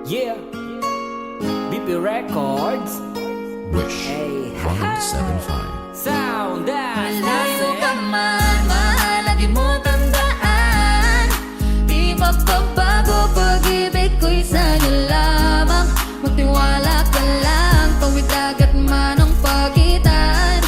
Yeah, BP Records. Wish Hey, 175. Sound that's Malayo ka nothing. man, mahal, lagi mo tandaan. Di magbabago, pag-ibig ko'y sa'yo lamang. Magtiwala ka lang, tawid dagat man ang pagitan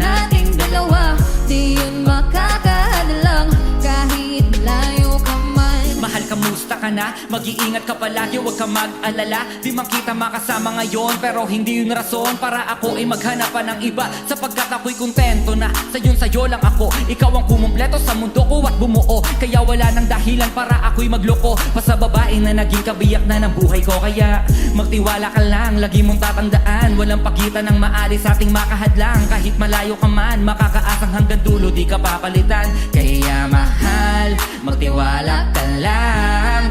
nating dalawa, di yun makakahadlang kahit malayo ka man. Mahal, kamusta ka na? Mag-iingat ka palagi, huwag ka mag-alala. Di man kita makasama ngayon, pero hindi yun rason para ako ay maghanap pa ng iba. Sapagkat ako'y kontento na sa'yo lang ako. Ikaw ang kumumpleto sa mundo ko at bumuo. Kaya wala nang dahilan para ako'y magloko pa sa babae na naging kabiyak na ng buhay ko. Kaya magtiwala ka lang, lagi mong tatandaan, walang pagitan ng maalis sa ating makahadlang. Kahit malayo ka man, makakaasang hanggang dulo di ka papalitan. Kaya mahal, magtiwala ka lang.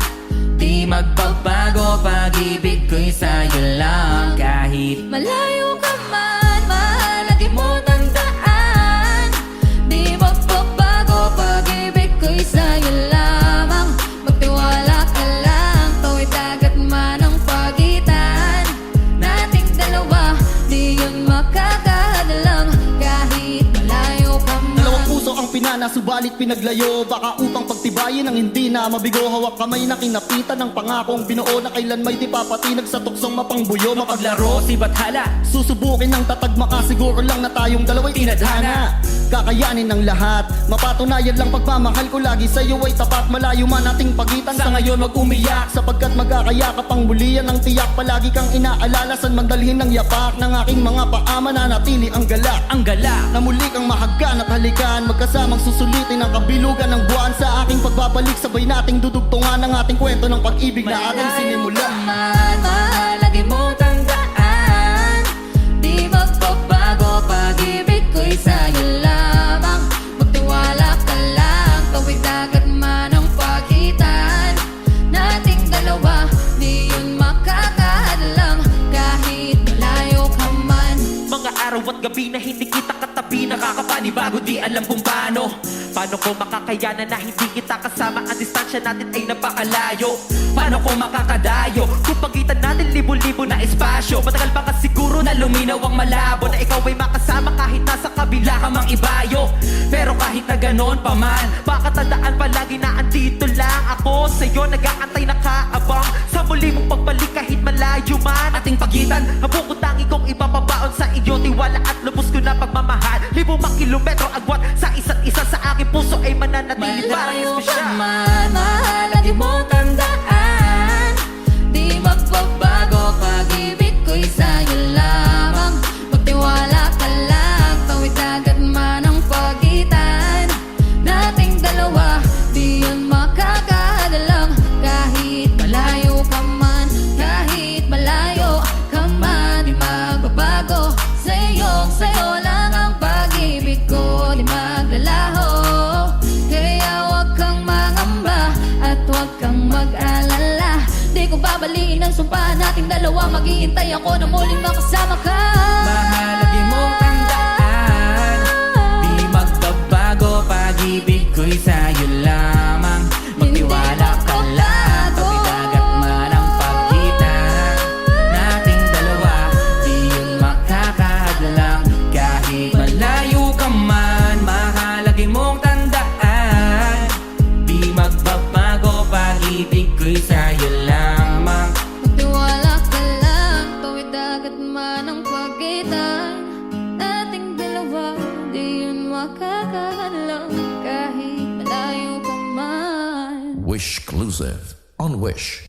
Di magbabago, pag-ibig ko'y sa'yo lang. Kahit Malayo ka man, mahal, lagi mo tandaan. Di magbabago, pag-ibig ko'y sa'yo lamang. Magtiwala ka lang, tawid dagat man ang pagitan nating dalawa, di yun makakahadlang kahit malayo ka man. Dalawang puso ang pinana, subalit pinaglayo. Baka upang pagtibayin ang hindi na mabigo. Hawak kamay na kinapitan ng pangakong binuo na kailan may di papatinag sa tuksong mapangbuyo. mapaglaro si Bathala, Susubukin ng tatag, makasiguro lang na tayong dalawa'y tinadhana. Kakayanin ng lahat, mapatunayan lang pagmamahal ko lagi sa'yo ay tapat. Malayo man ating pagitan, sa ngayon wag umiyak. sapagkat magkakayakap ang bulian ng tiyak. Palagi kang inaalala, san man dalhin ng yapak ng aking mga paa, mananatili ang galak. Ang gala, Na muli kang mahagkan at halikan, magkasamang susulitin ang kabilugan ng buwan. Sa aking pagbabalik, sabay nating dudugtungan ang ating kwento ng pag-ibig na ating sinimula. Man, mahal, lagi mo tandaan. Di magbabago, pag-ibig ko'y sa'yo lamang. Magtiwala ka lang, tawid dagat man ang pagitan nating dalawa, di yun makakahadlang kahit malayo ka man. mga araw at gabi na hindi kita katabi, nakakapanibago, di alam kung paano. Paano ko makakayanan na hindi kita kasama? Ang distansya natin ay napakalayo. Paano ko makakadayo kung pagitan natin libo-libo na espasyo? Matagal pa ka siguro na luminaw ang malabo, na ikaw ay makasama kahit nasa kabila ka mang ibayo. Pero kahit na ganon pa man, baka tandaan palagi na andito lang ako sa'yo, nag-aantay nakaabang sa muli mong pagbalik kahit malayo man ating pagitan. Ang bukod tangi kong ipapabaon sa iyo, tiwala at lubos ko na pagmamahal. Libo mang kilometro agwat sa isa't isa, sa aking puso ay mananatili parang Malayo ka espesyal. man, mahal, lagi mo tandaan. Di magbabago, pag-ibig ko'y sa'yo lamang. Magtiwala ka lang, tawid dagat man ang pagitan nating dalawa, di yun makakahadlang kahit malayo ka man. Kahit malayo ka man, di magbabago. Sa'yo lang ang pag-ibig ko, di maglalaho. Kaya huwag kang mangamba at huwag kang mag-alala. Di ko babaliin ang sumpa nating dalawa, maghihintay ako na muling makasama ka. Mahal, lagi mong tandaan. Di magbabago, pag-ibig ko'y sa'yo lamang. Magtiwala ka lang, tawid dagat man ang pagitan nating dalawa, di yun makakahadlang kahit malayo ka man. Mahal, lagi mong tandaan. Di magbabago, pag-ibig ko'y sa'yo lamang. Magtiwala ka lang, tawid dagat man ang pagitan nating dalawa, di yun makakahadlang kahit malayo ka man. Wish exclusive on Wish